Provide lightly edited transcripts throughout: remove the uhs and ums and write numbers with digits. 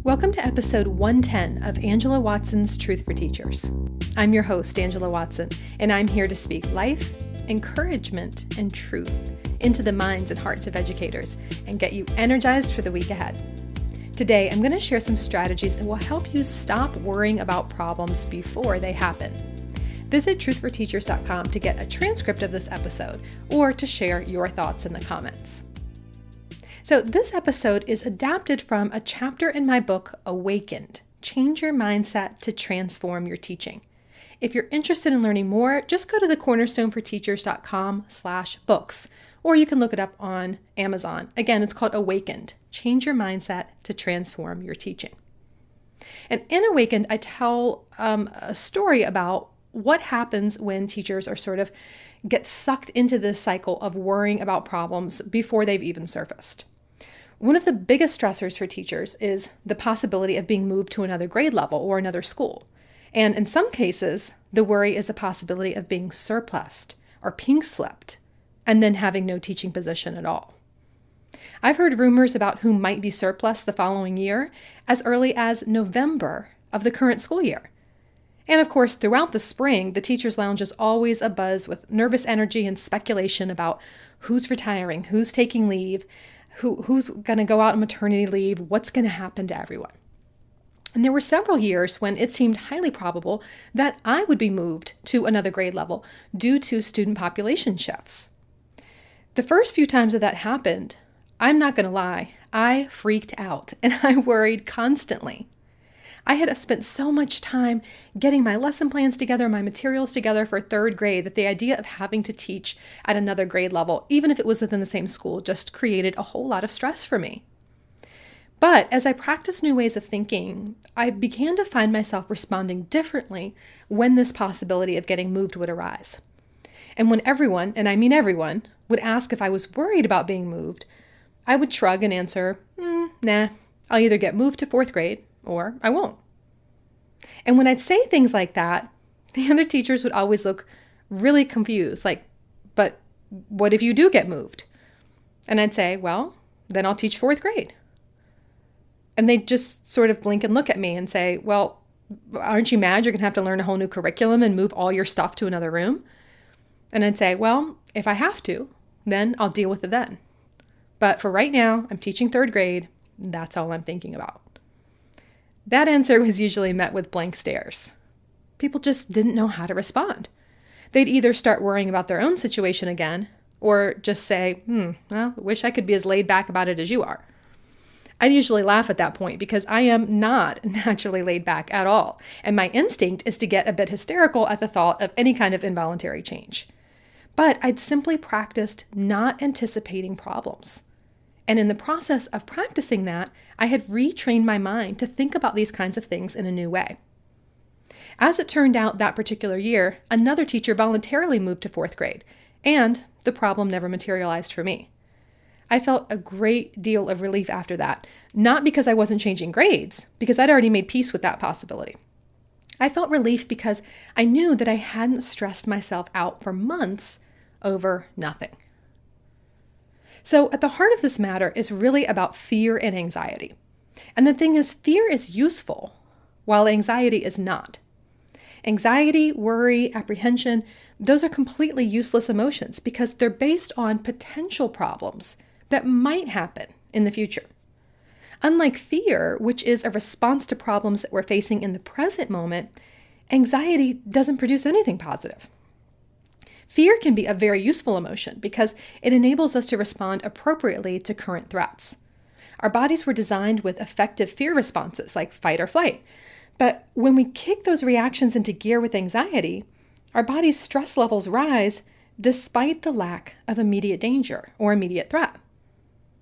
Welcome to episode 110 of Angela Watson's Truth for Teachers. I'm your host, Angela Watson, and I'm here to speak life, encouragement, and truth into the minds and hearts of educators and get you energized for the week ahead. Today, I'm going to share some strategies that will help you stop worrying about problems before they happen. Visit truthforteachers.com to get a transcript of this episode or to share your thoughts in the comments. So this episode is adapted from a chapter in my book, Awakened: Change Your Mindset to Transform Your Teaching. If you're interested in learning more, just go to thecornerstoneforteachers.com/books, or you can look it up on Amazon. Again, it's called Awakened: Change Your Mindset to Transform Your Teaching. And in Awakened, I tell a story about what happens when teachers are sort of get sucked into this cycle of worrying about problems before they've even surfaced. One of the biggest stressors for teachers is the possibility of being moved to another grade level or another school. And in some cases, the worry is the possibility of being surplused or pink slipped and then having no teaching position at all. I've heard rumors about who might be surplus the following year as early as November of the current school year. And of course, throughout the spring, the Teachers Lounge is always abuzz with nervous energy and speculation about who's retiring, who's taking leave, who's going to go out on maternity leave, what's going to happen to everyone. And there were several years when it seemed highly probable that I would be moved to another grade level due to student population shifts. The first few times that happened, I'm not going to lie, I freaked out and I worried constantly. I had spent so much time getting my lesson plans together, my materials together for third grade, that the idea of having to teach at another grade level, even if it was within the same school, just created a whole lot of stress for me. But as I practiced new ways of thinking, I began to find myself responding differently when this possibility of getting moved would arise. And when everyone, and I mean everyone, would ask if I was worried about being moved, I would shrug and answer, nah, I'll either get moved to fourth grade or I won't. And when I'd say things like that, the other teachers would always look really confused, like, but what if you do get moved? And I'd say, well, then I'll teach fourth grade. And they'd just sort of blink and look at me and say, well, aren't you mad you're going to have to learn a whole new curriculum and move all your stuff to another room? And I'd say, well, if I have to, then I'll deal with it then. But for right now, I'm teaching third grade. That's all I'm thinking about. That answer was usually met with blank stares. People just didn't know how to respond. They'd either start worrying about their own situation again, or just say, well, I wish I could be as laid back about it as you are. I'd usually laugh at that point because I am not naturally laid back at all, and my instinct is to get a bit hysterical at the thought of any kind of involuntary change. But I'd simply practiced not anticipating problems. And in the process of practicing that, I had retrained my mind to think about these kinds of things in a new way. As it turned out that particular year, another teacher voluntarily moved to fourth grade, and the problem never materialized for me. I felt a great deal of relief after that, not because I wasn't changing grades, because I'd already made peace with that possibility. I felt relief because I knew that I hadn't stressed myself out for months over nothing. So at the heart of this matter is really about fear and anxiety. And the thing is, fear is useful, while anxiety is not. Anxiety, worry, apprehension, those are completely useless emotions because they're based on potential problems that might happen in the future. Unlike fear, which is a response to problems that we're facing in the present moment, anxiety doesn't produce anything positive. Fear can be a very useful emotion because it enables us to respond appropriately to current threats. Our bodies were designed with effective fear responses like fight or flight. But when we kick those reactions into gear with anxiety, our body's stress levels rise despite the lack of immediate danger or immediate threat.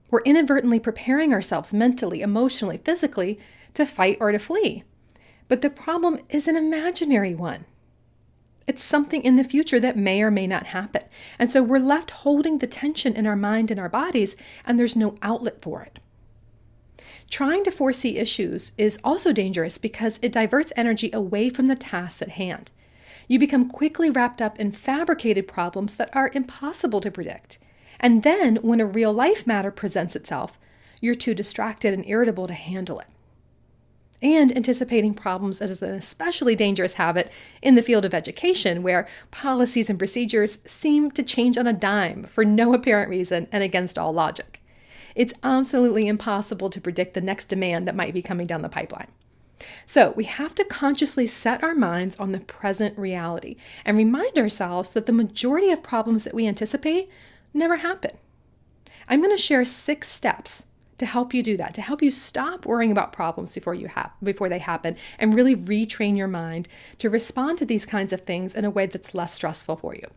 We're inadvertently preparing ourselves mentally, emotionally, physically to fight or to flee. But the problem is an imaginary one. It's something in the future that may or may not happen. And so we're left holding the tension in our mind and our bodies, and there's no outlet for it. Trying to foresee issues is also dangerous because it diverts energy away from the tasks at hand. You become quickly wrapped up in fabricated problems that are impossible to predict. And then, when a real life matter presents itself, you're too distracted and irritable to handle it. And anticipating problems is an especially dangerous habit in the field of education, where policies and procedures seem to change on a dime for no apparent reason and against all logic. It's absolutely impossible to predict the next demand that might be coming down the pipeline. So we have to consciously set our minds on the present reality and remind ourselves that the majority of problems that we anticipate never happen. I'm going to share 6 steps to help you do that, to help you stop worrying about problems before they happen and really retrain your mind to respond to these kinds of things in a way that's less stressful for you.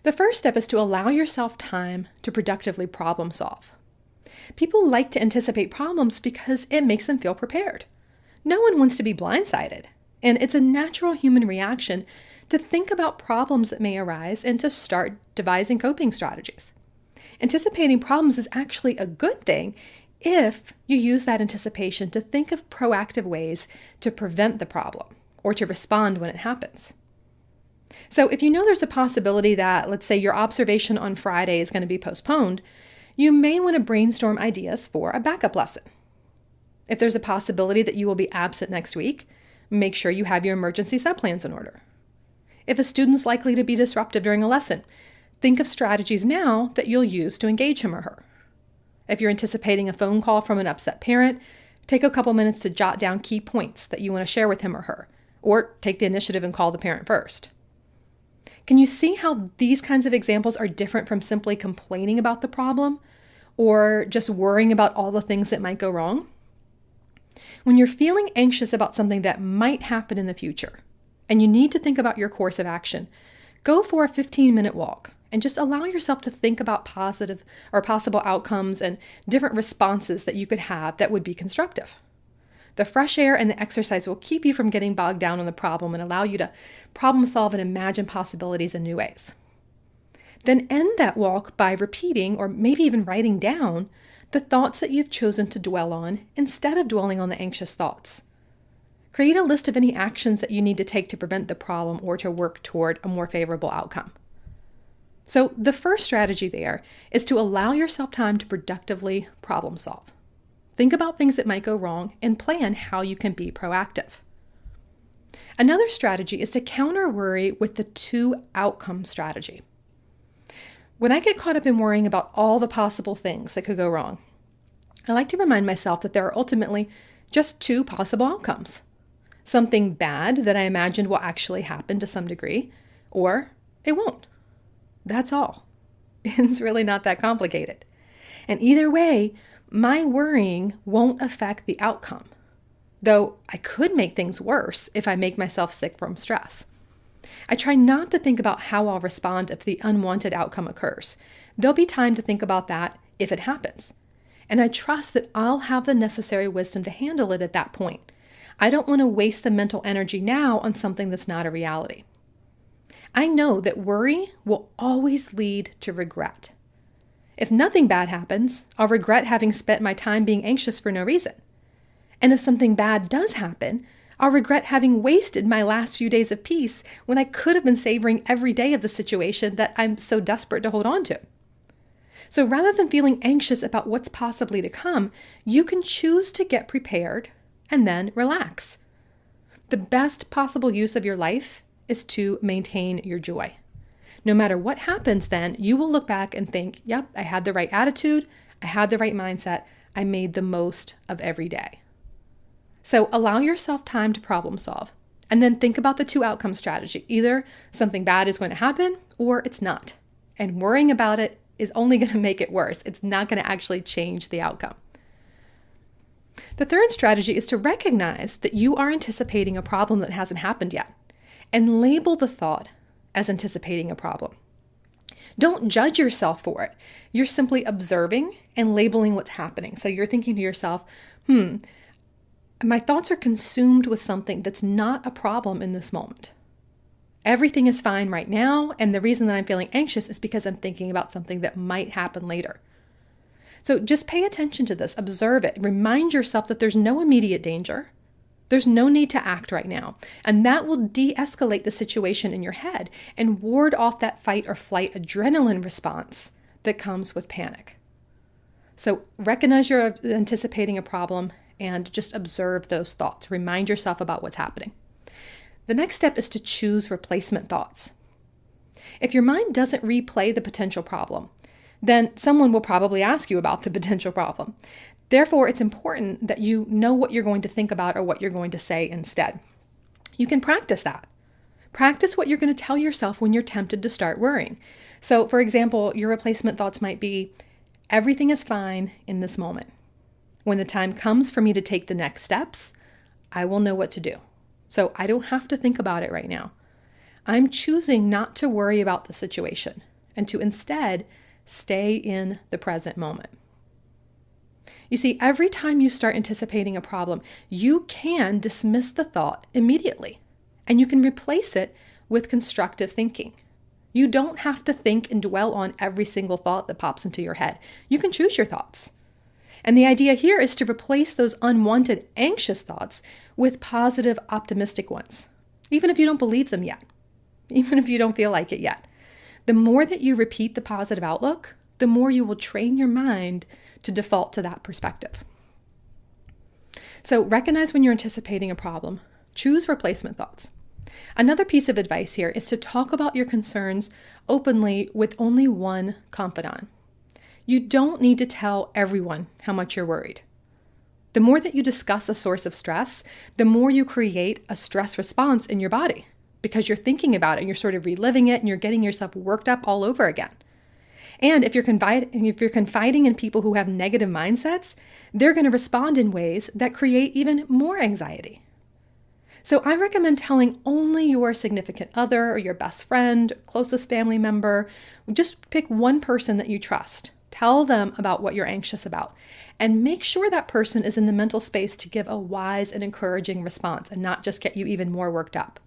The first step is to allow yourself time to productively problem solve. People like to anticipate problems because it makes them feel prepared. No one wants to be blindsided, and it's a natural human reaction to think about problems that may arise and to start devising coping strategies. Anticipating problems is actually a good thing if you use that anticipation to think of proactive ways to prevent the problem or to respond when it happens. So if you know there's a possibility that, let's say, your observation on Friday is going to be postponed, you may want to brainstorm ideas for a backup lesson. If there's a possibility that you will be absent next week, make sure you have your emergency subplans in order. If a student's likely to be disruptive during a lesson, think of strategies now that you'll use to engage him or her. If you're anticipating a phone call from an upset parent, take a couple minutes to jot down key points that you want to share with him or her, or take the initiative and call the parent first. Can you see how these kinds of examples are different from simply complaining about the problem or just worrying about all the things that might go wrong? When you're feeling anxious about something that might happen in the future and you need to think about your course of action, go for a 15-minute walk and just allow yourself to think about positive or possible outcomes and different responses that you could have that would be constructive. The fresh air and the exercise will keep you from getting bogged down on the problem and allow you to problem solve and imagine possibilities in new ways. Then end that walk by repeating or maybe even writing down the thoughts that you've chosen to dwell on instead of dwelling on the anxious thoughts. Create a list of any actions that you need to take to prevent the problem or to work toward a more favorable outcome. So the first strategy there is to allow yourself time to productively problem solve. Think about things that might go wrong and plan how you can be proactive. Another strategy is to counter worry with the 2 outcome strategy. When I get caught up in worrying about all the possible things that could go wrong, I like to remind myself that there are ultimately just 2 possible outcomes. Something bad that I imagined will actually happen to some degree, or it won't. That's all. It's really not that complicated. And either way, my worrying won't affect the outcome, though I could make things worse if I make myself sick from stress. I try not to think about how I'll respond if the unwanted outcome occurs. There'll be time to think about that if it happens. And I trust that I'll have the necessary wisdom to handle it at that point. I don't want to waste the mental energy now on something that's not a reality. I know that worry will always lead to regret. If nothing bad happens, I'll regret having spent my time being anxious for no reason. And if something bad does happen, I'll regret having wasted my last few days of peace when I could have been savoring every day of the situation that I'm so desperate to hold on to. So rather than feeling anxious about what's possibly to come, you can choose to get prepared and then relax. The best possible use of your life is to maintain your joy. No matter what happens then, you will look back and think, yep, I had the right attitude, I had the right mindset, I made the most of every day. So allow yourself time to problem solve, and then think about the 2 outcome strategy. Either something bad is going to happen or it's not. And worrying about it is only going to make it worse. It's not going to actually change the outcome. The third strategy is to recognize that you are anticipating a problem that hasn't happened yet, and label the thought as anticipating a problem. Don't judge yourself for it. You're simply observing and labeling what's happening. So you're thinking to yourself, my thoughts are consumed with something that's not a problem in this moment. Everything is fine right now, and the reason that I'm feeling anxious is because I'm thinking about something that might happen later. So just pay attention to this, observe it, remind yourself that there's no immediate danger. There's no need to act right now, and that will de-escalate the situation in your head and ward off that fight or flight adrenaline response that comes with panic. So recognize you're anticipating a problem and just observe those thoughts. Remind yourself about what's happening. The next step is to choose replacement thoughts. If your mind doesn't replay the potential problem, then someone will probably ask you about the potential problem. Therefore, it's important that you know what you're going to think about or what you're going to say instead. You can practice that. Practice what you're going to tell yourself when you're tempted to start worrying. So, for example, your replacement thoughts might be, everything is fine in this moment. When the time comes for me to take the next steps, I will know what to do. So I don't have to think about it right now. I'm choosing not to worry about the situation and to instead stay in the present moment. You see, every time you start anticipating a problem, you can dismiss the thought immediately, and you can replace it with constructive thinking. You don't have to think and dwell on every single thought that pops into your head. You can choose your thoughts. And the idea here is to replace those unwanted, anxious thoughts with positive, optimistic ones, even if you don't believe them yet, even if you don't feel like it yet. The more that you repeat the positive outlook, the more you will train your mind to default to that perspective. So recognize when you're anticipating a problem. Choose replacement thoughts. Another piece of advice here is to talk about your concerns openly with only one confidant. You don't need to tell everyone how much you're worried. The more that you discuss a source of stress, the more you create a stress response in your body because you're thinking about it and you're sort of reliving it and you're getting yourself worked up all over again. And if you're confiding in people who have negative mindsets, they're going to respond in ways that create even more anxiety. So I recommend telling only your significant other or your best friend, closest family member. Just pick one person that you trust. Tell them about what you're anxious about and make sure that person is in the mental space to give a wise and encouraging response and not just get you even more worked up.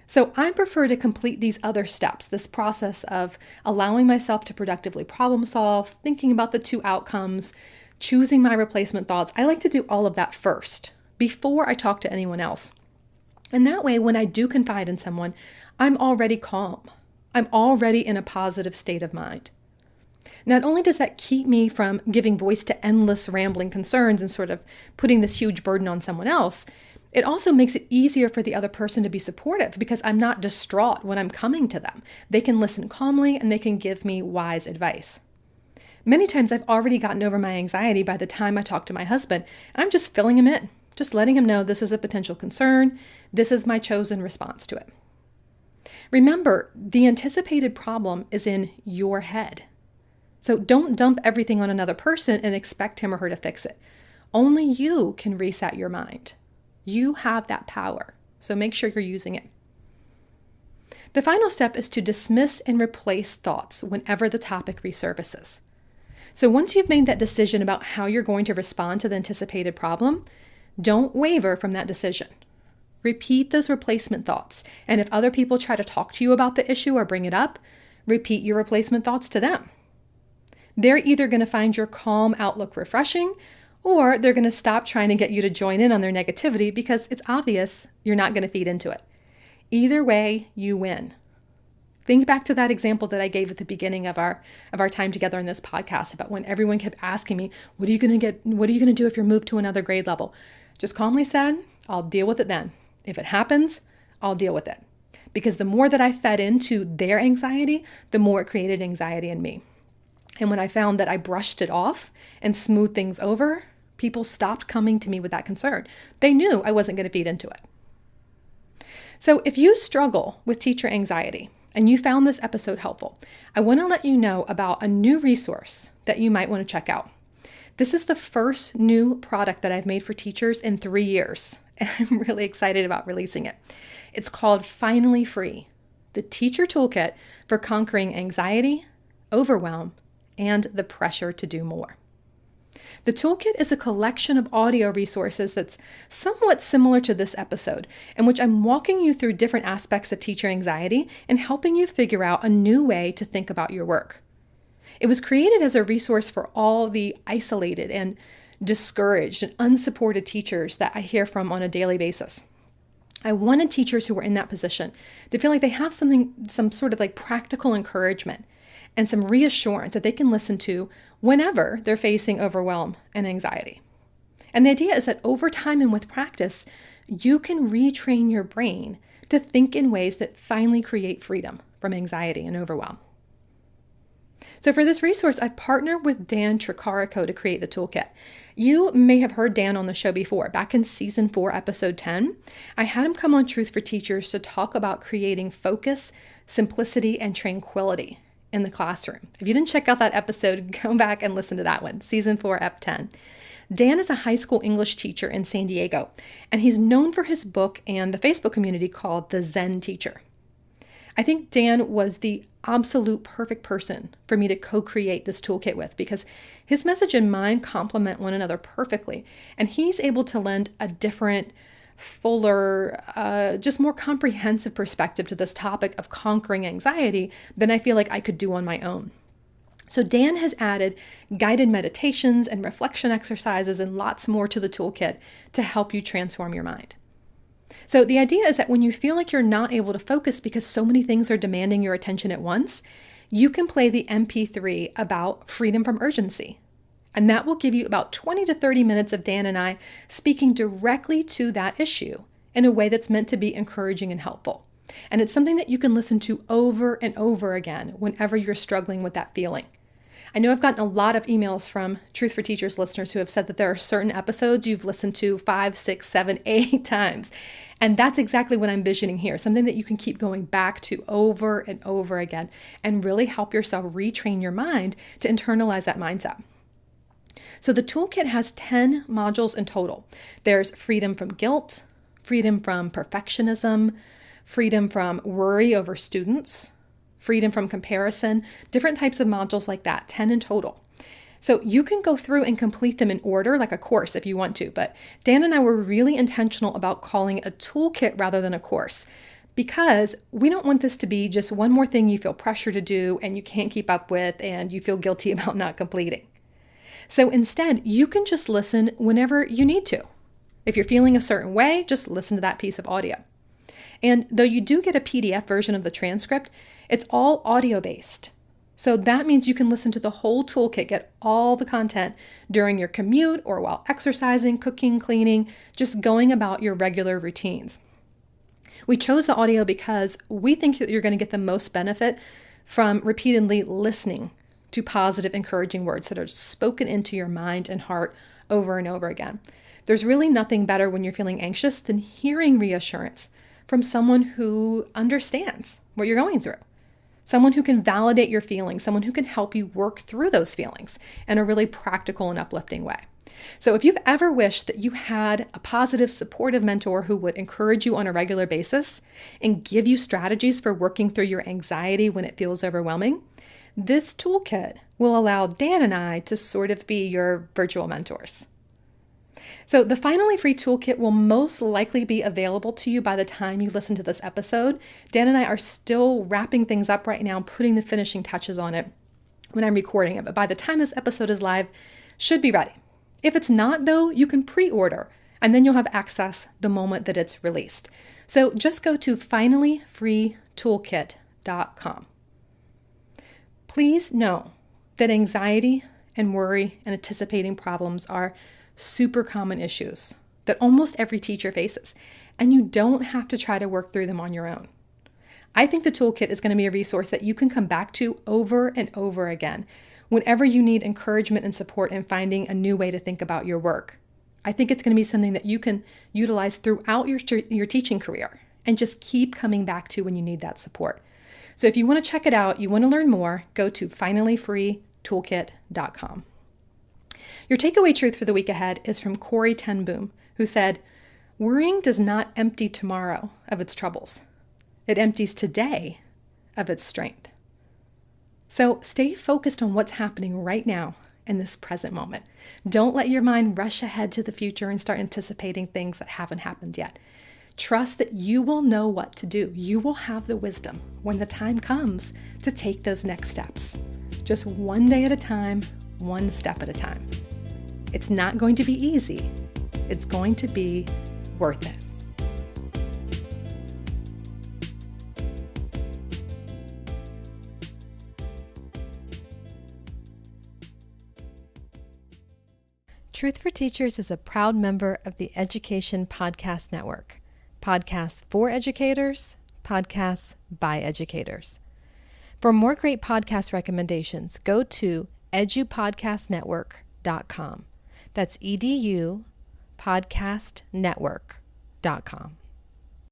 So I prefer to complete these other steps, this process of allowing myself to productively problem solve, thinking about the two outcomes, choosing my replacement thoughts. I like to do all of that first before I talk to anyone else. And that way, when I do confide in someone, I'm already calm. I'm already in a positive state of mind. Not only does that keep me from giving voice to endless rambling concerns and sort of putting this huge burden on someone else, it also makes it easier for the other person to be supportive because I'm not distraught when I'm coming to them. They can listen calmly and they can give me wise advice. Many times I've already gotten over my anxiety by the time I talk to my husband. I'm just filling him in, just letting him know this is a potential concern. This is my chosen response to it. Remember, the anticipated problem is in your head. So don't dump everything on another person and expect him or her to fix it. Only you can reset your mind. You have that power, so make sure you're using it. The final step is to dismiss and replace thoughts whenever the topic resurfaces. So once you've made that decision about how you're going to respond to the anticipated problem, don't waver from that decision. Repeat those replacement thoughts, and if other people try to talk to you about the issue or bring it up, repeat your replacement thoughts to them. They're either going to find your calm outlook refreshing, or they're going to stop trying to get you to join in on their negativity because it's obvious you're not going to feed into it. Either way, you win. Think back to that example that I gave at the beginning of our time together in this podcast about when everyone kept asking me, what are you going to do if you're moved to another grade level? Just calmly said, I'll deal with it then. If it happens, I'll deal with it. Because the more that I fed into their anxiety, the more it created anxiety in me. And when I found that I brushed it off and smoothed things over, people stopped coming to me with that concern. They knew I wasn't going to feed into it. So if you struggle with teacher anxiety and you found this episode helpful, I want to let you know about a new resource that you might want to check out. This is the first new product that I've made for teachers in 3 years, and I'm really excited about releasing it. It's called Finally Free, the Teacher Toolkit for Conquering Anxiety, Overwhelm, and the Pressure to Do More. The toolkit is a collection of audio resources that's somewhat similar to this episode, in which I'm walking you through different aspects of teacher anxiety and helping you figure out a new way to think about your work. It was created as a resource for all the isolated and discouraged and unsupported teachers that I hear from on a daily basis. I wanted teachers who were in that position to feel like they have some sort of like practical encouragement and some reassurance that they can listen to whenever they're facing overwhelm and anxiety. And the idea is that over time and with practice, you can retrain your brain to think in ways that finally create freedom from anxiety and overwhelm. So for this resource, I've partnered with Dan Tricarico to create the toolkit. You may have heard Dan on the show before. Back in season 4, episode 10, I had him come on Truth for Teachers to talk about creating focus, simplicity, and tranquility in the classroom. If you didn't check out that episode, go back and listen to that one, season 4, ep 10. Dan is a high school English teacher in San Diego, and he's known for his book and the Facebook community called The Zen Teacher. I think Dan was the absolute perfect person for me to co-create this toolkit with because his message and mine complement one another perfectly, and he's able to lend a different, fuller, just more comprehensive perspective to this topic of conquering anxiety than I feel like I could do on my own. So Dan has added guided meditations and reflection exercises and lots more to the toolkit to help you transform your mind. So the idea is that when you feel like you're not able to focus because so many things are demanding your attention at once, you can play the MP3 about freedom from urgency. And that will give you about 20 to 30 minutes of Dan and I speaking directly to that issue in a way that's meant to be encouraging and helpful. And it's something that you can listen to over and over again whenever you're struggling with that feeling. I know I've gotten a lot of emails from Truth for Teachers listeners who have said that there are certain episodes you've listened to 5, 6, 7, 8 times. And that's exactly what I'm envisioning here, something that you can keep going back to over and over again and really help yourself retrain your mind to internalize that mindset. So the toolkit has 10 modules in total. There's freedom from guilt, freedom from perfectionism, freedom from worry over students, freedom from comparison, different types of modules like that, 10 in total. So you can go through and complete them in order, like a course if you want to, but Dan and I were really intentional about calling it a toolkit rather than a course because we don't want this to be just one more thing you feel pressure to do and you can't keep up with and you feel guilty about not completing. So instead, you can just listen whenever you need to. If you're feeling a certain way, just listen to that piece of audio. And though you do get a PDF version of the transcript, it's all audio-based. So that means you can listen to the whole toolkit, get all the content during your commute or while exercising, cooking, cleaning, just going about your regular routines. We chose the audio because we think that you're going to get the most benefit from repeatedly listening to positive, encouraging words that are spoken into your mind and heart over and over again. There's really nothing better when you're feeling anxious than hearing reassurance from someone who understands what you're going through. Someone who can validate your feelings, someone who can help you work through those feelings in a really practical and uplifting way. So if you've ever wished that you had a positive, supportive mentor who would encourage you on a regular basis and give you strategies for working through your anxiety when it feels overwhelming, this toolkit will allow Dan and I to sort of be your virtual mentors. So the finally free toolkit will most likely be available to you by the time you listen to this episode. Dan and I are still wrapping things up right now, putting the finishing touches on it when I'm recording it. But by the time this episode is live, should be ready. If it's not though, you can pre-order and then you'll have access the moment that it's released. So just go to finallyfreetoolkit.com. Please know that anxiety and worry and anticipating problems are super common issues that almost every teacher faces, and you don't have to try to work through them on your own. I think the toolkit is going to be a resource that you can come back to over and over again whenever you need encouragement and support in finding a new way to think about your work. I think it's going to be something that you can utilize throughout your teaching career and just keep coming back to when you need that support. So if you want to check it out, you want to learn more, go to finallyfreetoolkit.com. Your takeaway truth for the week ahead is from Corey Ten Boom, who said, "Worrying does not empty tomorrow of its troubles. It empties today of its strength." So stay focused on what's happening right now in this present moment. Don't let your mind rush ahead to the future and start anticipating things that haven't happened yet. Trust that you will know what to do. You will have the wisdom when the time comes to take those next steps. Just one day at a time, one step at a time. It's not going to be easy. It's going to be worth it. Truth for Teachers is a proud member of the Education Podcast Network. Podcasts for educators, podcasts by educators. For more great podcast recommendations, go to edupodcastnetwork.com. That's edupodcastnetwork.com.